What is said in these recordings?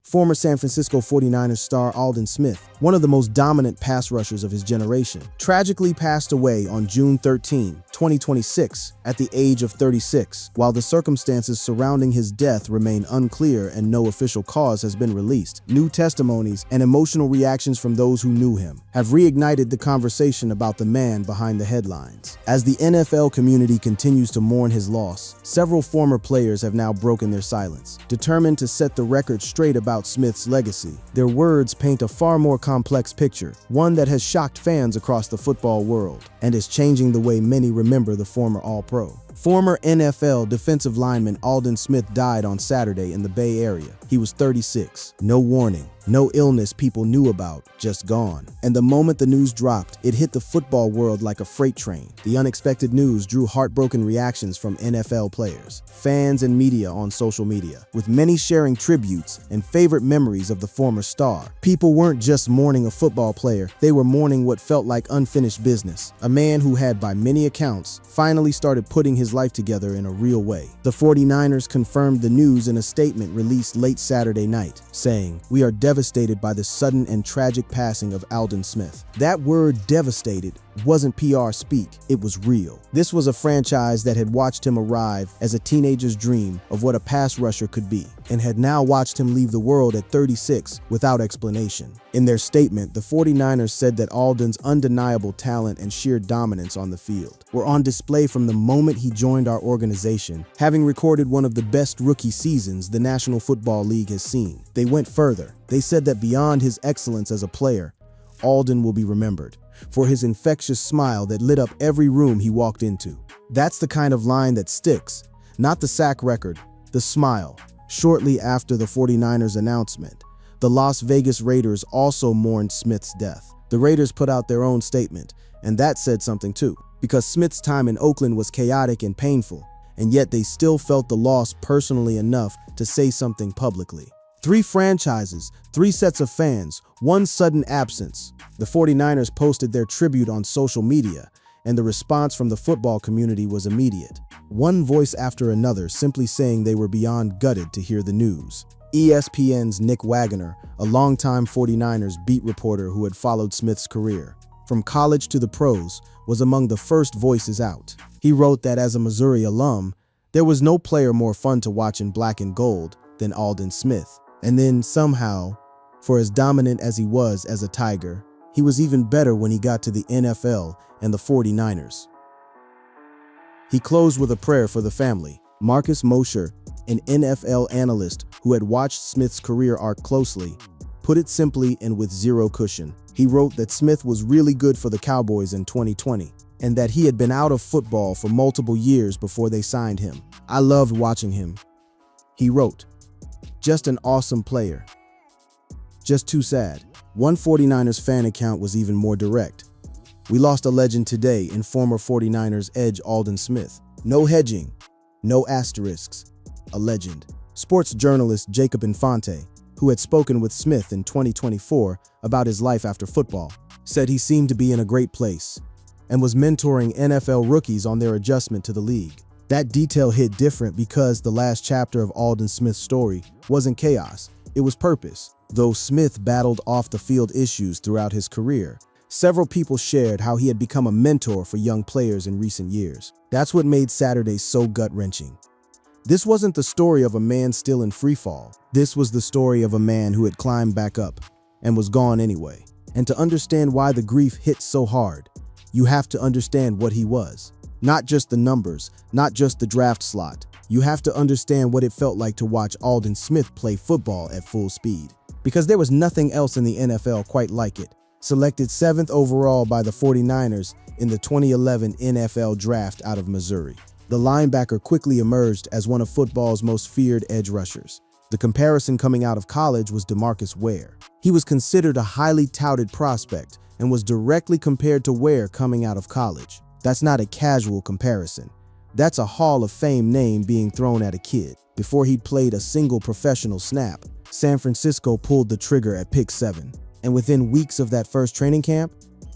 Former San Francisco 49ers star Aldon Smith, one of the most dominant pass rushers of his generation, tragically passed away on June 13, 2026, at the age of 36. While the circumstances surrounding his death remain unclear and no official cause has been released, new testimonies and emotional reactions from those who knew him have reignited the conversation about the man behind the headlines. As the NFL community continues to mourn his loss, several former players have now broken their silence, determined to set the record straight about Smith's legacy. Their words paint a far more complex picture, one that has shocked fans across the football world and is changing the way many remember the former All-Pro. Former NFL defensive lineman Alden Smith died on Saturday in the Bay Area. He was 36. No warning, no illness people knew about, just gone. And the moment the news dropped, it hit the football world like a freight train. The unexpected news drew heartbroken reactions from NFL players, fans, and media on social media, with many sharing tributes and favorite memories of the former star. People weren't just mourning a football player, they were mourning what felt like unfinished business. A man who had, by many accounts, finally started putting his life together in a real way. The 49ers confirmed the news in a statement released late Saturday night, saying, "We are devastated by the sudden and tragic passing of Alden Smith." That word, devastated, wasn't PR speak, it was real. This was a franchise that had watched him arrive as a teenager's dream of what a pass rusher could be, and had now watched him leave the world at 36 without explanation. In their statement, the 49ers said that Aldon's undeniable talent and sheer dominance on the field were on display from the moment he joined our organization, having recorded one of the best rookie seasons the National Football League has seen. They went further. They said that beyond his excellence as a player, Aldon will be remembered for his infectious smile that lit up every room he walked into. That's the kind of line that sticks, not the sack record, the smile. Shortly after the 49ers announcement, the Las Vegas Raiders also mourned Smith's death. The Raiders put out their own statement, and that said something too, because Smith's time in Oakland was chaotic and painful, and yet they still felt the loss personally enough to say something publicly. 3 franchises, 3 sets of fans, 1 sudden absence. The 49ers posted their tribute on social media, and the response from the football community was immediate. One voice after another simply saying they were beyond gutted to hear the news. ESPN's Nick Wagoner, a longtime 49ers beat reporter who had followed Smith's career from college to the pros, was among the first voices out. He wrote that as a Missouri alum, there was no player more fun to watch in black and gold than Alden Smith. And then somehow, for as dominant as he was as a Tiger, he was even better when he got to the NFL and the 49ers. He closed with a prayer for the family. Marcus Mosher, an NFL analyst who had watched Smith's career arc closely, put it simply and with zero cushion. He wrote that Smith was really good for the Cowboys in 2020, and that he had been out of football for multiple years before they signed him. "I loved watching him," he wrote. "Just an awesome player. Just too sad." One 49ers fan account was even more direct. "We lost a legend today in former 49ers edge Alden Smith. No hedging, no asterisks, a legend." Sports journalist Jacob Infante, who had spoken with Smith in 2024 about his life after football, said he seemed to be in a great place and was mentoring NFL rookies on their adjustment to the league. That detail hit different because the last chapter of Alden Smith's story wasn't chaos, it was purpose. Though Smith battled off-the-field issues throughout his career, several people shared how he had become a mentor for young players in recent years. That's what made Saturday so gut-wrenching. This wasn't the story of a man still in freefall. This was the story of a man who had climbed back up and was gone anyway. And to understand why the grief hit so hard, you have to understand what he was. Not just the numbers, not just the draft slot. You have to understand what it felt like to watch Aldon Smith play football at full speed. Because there was nothing else in the NFL quite like it. Selected 7th overall by the 49ers in the 2011 NFL Draft out of Missouri, the linebacker quickly emerged as one of football's most feared edge rushers. The comparison coming out of college was DeMarcus Ware. He was considered a highly touted prospect and was directly compared to Ware coming out of college. That's not a casual comparison. That's a Hall of Fame name being thrown at a kid. Before he'd played a single professional snap, San Francisco pulled the trigger at pick 7. And within weeks of that first training camp,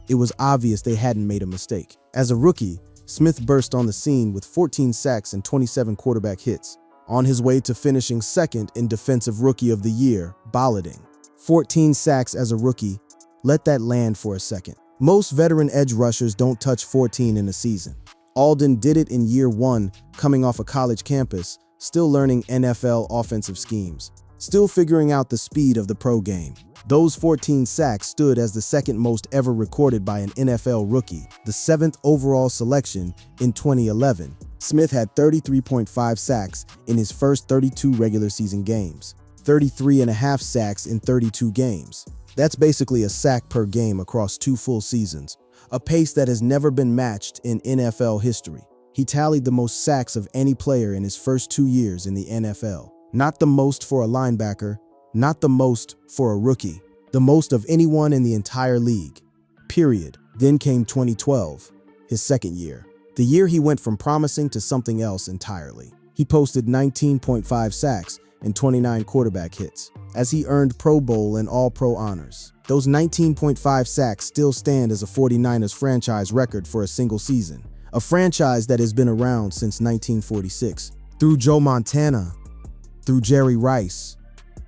it was obvious they hadn't made a mistake. As a rookie, Smith burst on the scene with 14 sacks and 27 quarterback hits. on his way to finishing second in Defensive Rookie of the Year, balloting. 14 sacks as a rookie. Let that land for a second. Most veteran edge rushers don't touch 14 in a season. Aldon did it in year one, coming off a college campus, still learning NFL offensive schemes, still figuring out the speed of the pro game. Those 14 sacks stood as the second most ever recorded by an NFL rookie, the 7th overall selection in 2011. Smith had 33.5 sacks in his first 32 regular season games, 33.5 sacks in 32 games. That's basically a sack per game across 2 full seasons, a pace that has never been matched in NFL history. He tallied the most sacks of any player in his first 2 years in the NFL. Not the most for a linebacker, not the most for a rookie, the most of anyone in the entire league. Period. Then came 2012, his second year. The year he went from promising to something else entirely. He posted 19.5 sacks and 29 quarterback hits, as he earned Pro Bowl and All-Pro honors. Those 19.5 sacks still stand as a 49ers franchise record for a single season, a franchise that has been around since 1946. Through Joe Montana, through Jerry Rice,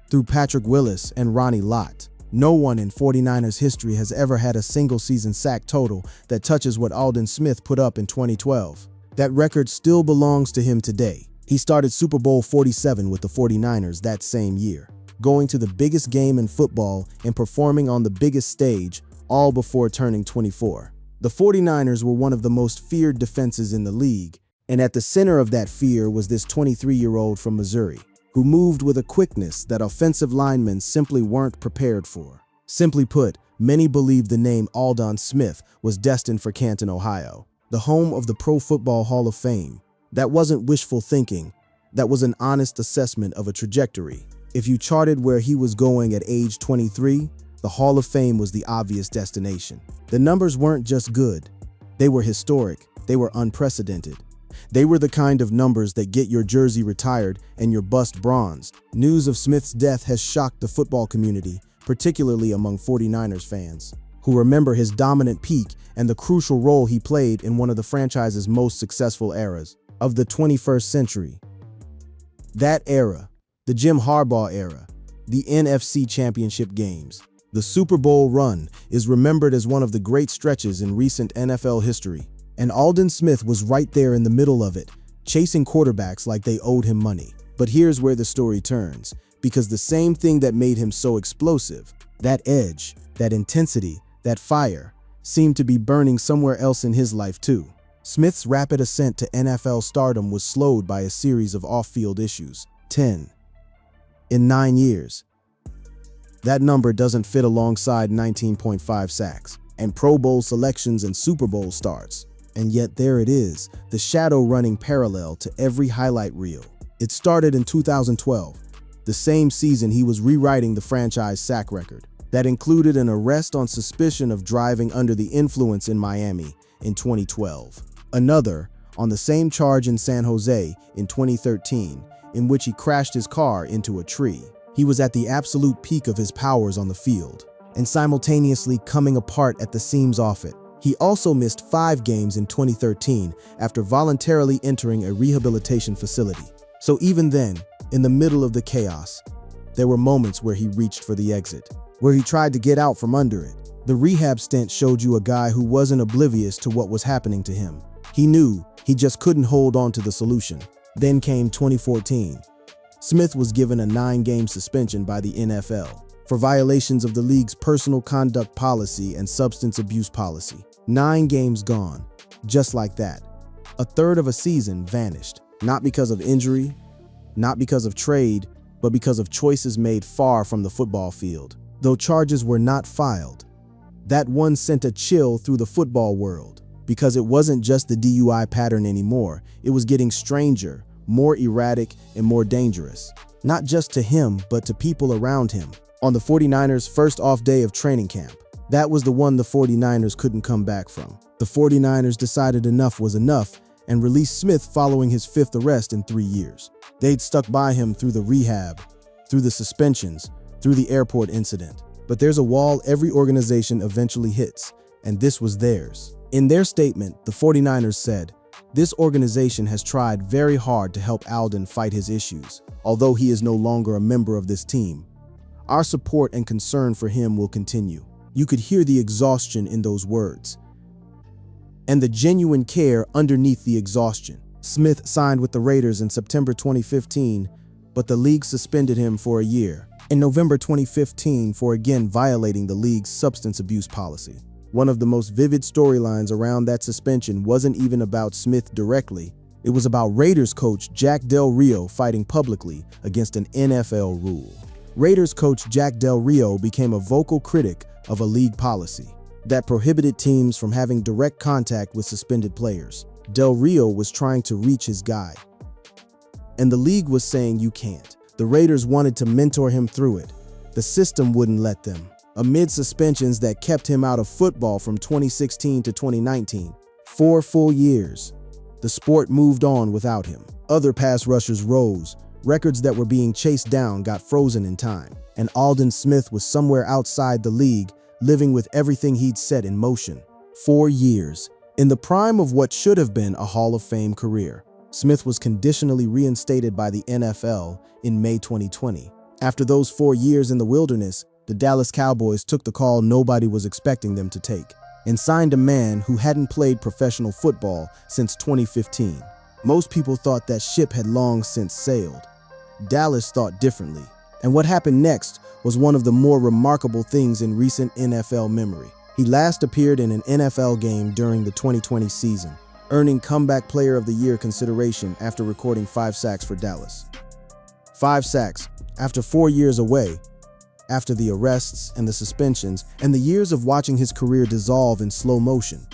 through Patrick Willis and Ronnie Lott, no one in 49ers history has ever had a single season sack total that touches what Alden Smith put up in 2012. That record still belongs to him today. He started Super Bowl 47 with the 49ers that same year, going to the biggest game in football and performing on the biggest stage, all before turning 24. The 49ers were one of the most feared defenses in the league, and at the center of that fear was this 23-year-old from Missouri, who moved with a quickness that offensive linemen simply weren't prepared for. Simply put, many believed the name Aldon Smith was destined for Canton, Ohio, the home of the Pro Football Hall of Fame. That wasn't wishful thinking. That was an honest assessment of a trajectory. If you charted where he was going at age 23, the Hall of Fame was the obvious destination. The numbers weren't just good. They were historic. They were unprecedented. They were the kind of numbers that get your jersey retired and your bust bronzed. News of Smith's death has shocked the football community, particularly among 49ers fans, who remember his dominant peak and the crucial role he played in one of the franchise's most successful eras of the 21st century. That era, the Jim Harbaugh era, the NFC Championship games, the Super Bowl run, is remembered as one of the great stretches in recent NFL history. And Aldon Smith was right there in the middle of it, chasing quarterbacks like they owed him money. But here's where the story turns, because the same thing that made him so explosive, that edge, that intensity, that fire, seemed to be burning somewhere else in his life too. Smith's rapid ascent to NFL stardom was slowed by a series of off-field issues. 10 in 9 years. That number doesn't fit alongside 19.5 sacks and Pro Bowl selections and Super Bowl starts. And yet there it is, the shadow running parallel to every highlight reel. It started in 2012, the same season he was rewriting the franchise sack record. That included an arrest on suspicion of driving under the influence in Miami in 2012. Another on the same charge in San Jose in 2013, in which he crashed his car into a tree. He was at the absolute peak of his powers on the field, and simultaneously coming apart at the seams off it. He also missed 5 games in 2013 after voluntarily entering a rehabilitation facility. So even then, in the middle of the chaos, there were moments where he reached for the exit, where he tried to get out from under it. The rehab stint showed you a guy who wasn't oblivious to what was happening to him. He knew, he just couldn't hold on to the solution. Then came 2014. Smith was given a 9-game suspension by the NFL for violations of the league's personal conduct policy and substance abuse policy. 9 games gone, just like that. A third of a season vanished, not because of injury, not because of trade, but because of choices made far from the football field. Though charges were not filed, that one sent a chill through the football world, because it wasn't just the DUI pattern anymore. It was getting stranger, more erratic, and more dangerous. Not just to him, but to people around him. On the 49ers' first off day of training camp, that was the one the 49ers couldn't come back from. The 49ers decided enough was enough and released Smith following his 5th arrest in 3 years. They'd stuck by him through the rehab, through the suspensions, through the airport incident. But there's a wall every organization eventually hits, and this was theirs. In their statement, the 49ers said, This organization has tried very hard to help Aldon fight his issues, although he is no longer a member of this team. Our support and concern for him will continue. You could hear the exhaustion in those words, and the genuine care underneath the exhaustion. Smith signed with the Raiders in September 2015, but the league suspended him for a year in November 2015 for again violating the league's substance abuse policy. One of the most vivid storylines around that suspension wasn't even about Smith directly. It was about Raiders coach Jack Del Rio fighting publicly against an NFL rule. Raiders coach Jack Del Rio became a vocal critic of a league policy that prohibited teams from having direct contact with suspended players. Del Rio was trying to reach his guy, and the league was saying you can't. The Raiders wanted to mentor him through it. The system wouldn't let them. Amid suspensions that kept him out of football from 2016 to 2019, 4 full years, the sport moved on without him. Other pass rushers rose. Records that were being chased down got frozen in time, and Alden Smith was somewhere outside the league, living with everything he'd set in motion. 4 years, in the prime of what should have been a Hall of Fame career. Smith was conditionally reinstated by the NFL in May 2020. After those 4 years in the wilderness, the Dallas Cowboys took the call nobody was expecting them to take, and signed a man who hadn't played professional football since 2015. Most people thought that ship had long since sailed. Dallas thought differently, and what happened next was one of the more remarkable things in recent NFL memory. He last appeared in an NFL game during the 2020 season, earning Comeback Player of the Year consideration after recording 5 sacks for Dallas. 5 sacks after 4 years away, after the arrests and the suspensions and the years of watching his career dissolve in slow motion.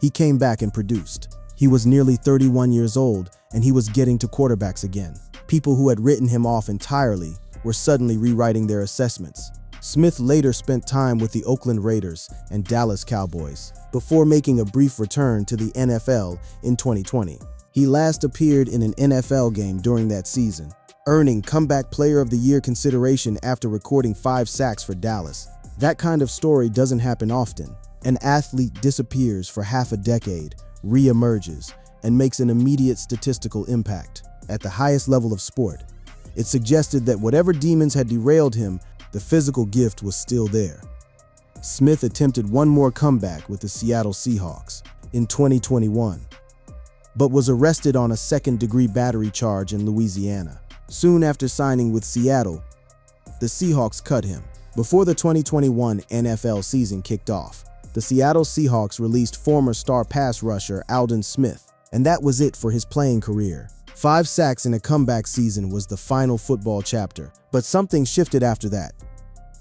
He came back and produced. He was nearly 31 years old, and he was getting to quarterbacks again. People who had written him off entirely were suddenly rewriting their assessments. Smith later spent time with the Oakland Raiders and Dallas Cowboys before making a brief return to the NFL in 2020. He last appeared in an NFL game during that season, earning Comeback Player of the Year consideration after recording 5 sacks for Dallas. That kind of story doesn't happen often. An athlete disappears for half a decade, re-emerges, and makes an immediate statistical impact. At the highest level of sport, it suggested that whatever demons had derailed him, the physical gift was still there. Smith attempted one more comeback with the Seattle Seahawks in 2021, but was arrested on a second-degree battery charge in Louisiana. Soon after signing with Seattle, the Seahawks cut him. Before the 2021 NFL season kicked off, the Seattle Seahawks released former star pass rusher Aldon Smith, and that was it for his playing career. 5 sacks in a comeback season was the final football chapter, but something shifted after that.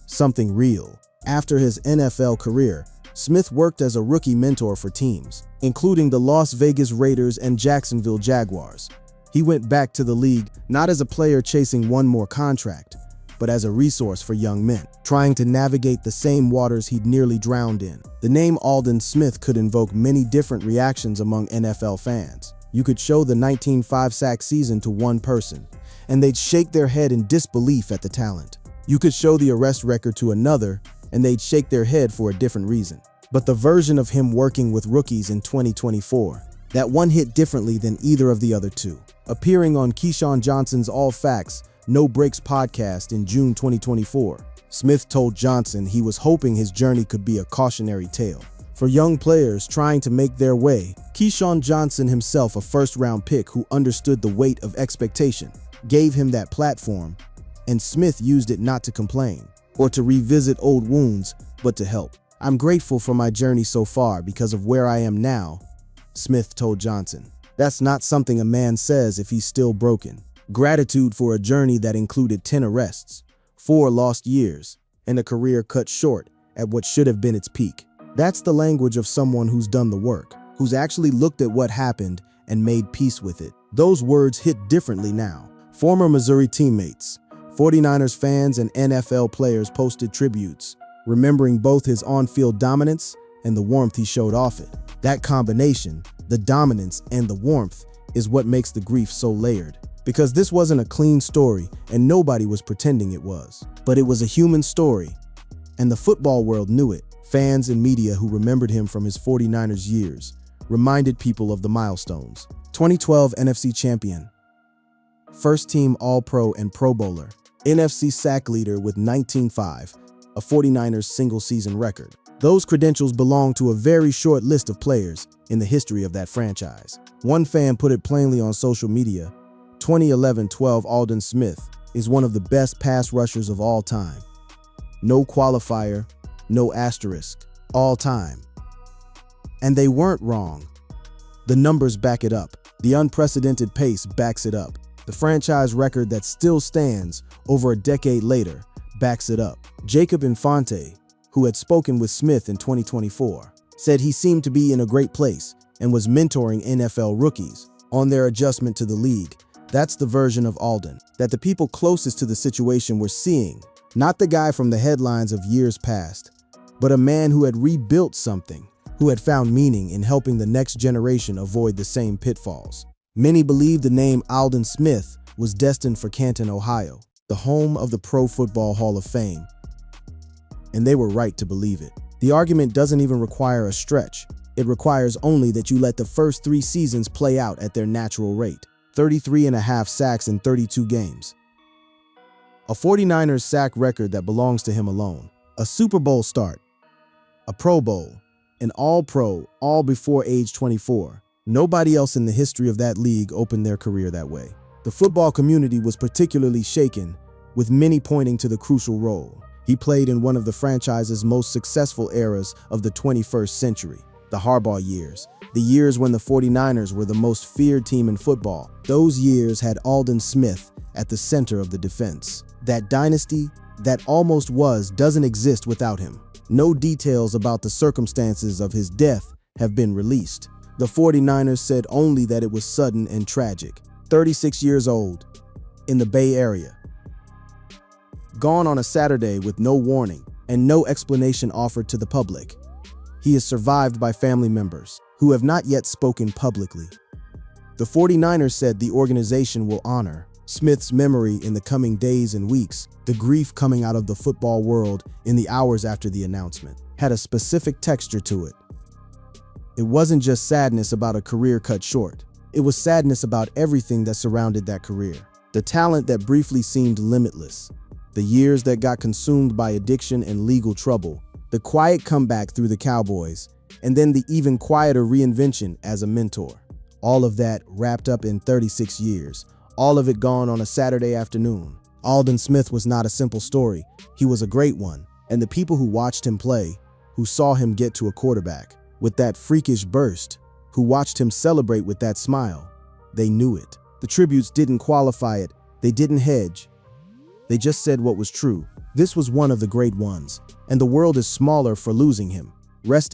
Something real. After his NFL career, Smith worked as a rookie mentor for teams, including the Las Vegas Raiders and Jacksonville Jaguars. He went back to the league not as a player chasing one more contract, but as a resource for young men, trying to navigate the same waters he'd nearly drowned in. The name Aldon Smith could invoke many different reactions among NFL fans. You could show the 19 5-sack season to one person, and they'd shake their head in disbelief at the talent. You could show the arrest record to another, and they'd shake their head for a different reason. But the version of him working with rookies in 2024, that one hit differently than either of the other two. Appearing on Keyshawn Johnson's All Facts, No Breaks podcast in June 2024, Smith told Johnson he was hoping his journey could be a cautionary tale for young players trying to make their way. Keyshawn Johnson himself, a first-round pick who understood the weight of expectation, gave him that platform, and Smith used it not to complain or to revisit old wounds, but to help. "I'm grateful for my journey so far because of where I am now," Smith told Johnson. "That's not something a man says if he's still broken." Gratitude for a journey that included 10 arrests, 4 lost years, and a career cut short at what should have been its peak. That's the language of someone who's done the work, who's actually looked at what happened and made peace with it. Those words hit differently now. Former Missouri teammates, 49ers fans, and NFL players posted tributes, remembering both his on-field dominance and the warmth he showed off it. That combination, the dominance and the warmth, is what makes the grief so layered. Because this wasn't a clean story, and nobody was pretending it was. But it was a human story, and the football world knew it. Fans and media who remembered him from his 49ers years reminded people of the milestones. 2012 NFC champion, first team All-Pro and Pro Bowler, NFC sack leader with 19.5, a 49ers single-season record. Those credentials belong to a very short list of players in the history of that franchise. One fan put it plainly on social media, 2011-12 Alden Smith is one of the best pass rushers of all time. No qualifier, no asterisk, all time. And they weren't wrong. The numbers back it up. The unprecedented pace backs it up. The franchise record that still stands over a decade later backs it up. Jacob Infante, who had spoken with Smith in 2024, said he seemed to be in a great place and was mentoring NFL rookies on their adjustment to the league. That's the version of Aldon that the people closest to the situation were seeing, not the guy from the headlines of years past, but a man who had rebuilt something, who had found meaning in helping the next generation avoid the same pitfalls. Many believed the name Alden Smith was destined for Canton, Ohio, the home of the Pro Football Hall of Fame, and they were right to believe it. The argument doesn't even require a stretch. It requires only that you let the first 3 seasons play out at their natural rate. 33.5 sacks in 32 games. A 49ers sack record that belongs to him alone. A Super Bowl start. A Pro Bowl. An All-Pro, all before age 24. Nobody else in the history of that league opened their career that way. The football community was particularly shaken, with many pointing to the crucial role he played in one of the franchise's most successful eras of the 21st century, the Harbaugh years. The years when the 49ers were the most feared team in football. Those years had Aldon Smith at the center of the defense. That dynasty that almost was doesn't exist without him. No details about the circumstances of his death have been released. The 49ers said only that it was sudden and tragic. 36 years old, in the Bay Area. Gone on a Saturday with no warning and no explanation offered to the public. He is survived by family members who have not yet spoken publicly. The 49ers said the organization will honor Smith's memory in the coming days and weeks. The grief coming out of the football world in the hours after the announcement had a specific texture to it. It wasn't just sadness about a career cut short. It was sadness about everything that surrounded that career. The talent that briefly seemed limitless. The years that got consumed by addiction and legal trouble. The quiet comeback through the Cowboys. And then the even quieter reinvention as a mentor. All of that wrapped up in 36 years. All of it gone on a Saturday afternoon. Aldon Smith was not a simple story. He was a great one. And the people who watched him play, who saw him get to a quarterback with that freakish burst, who watched him celebrate with that smile, they knew it. The tributes didn't qualify it. They didn't hedge. They just said what was true. This was one of the great ones, and the world is smaller for losing him. Rest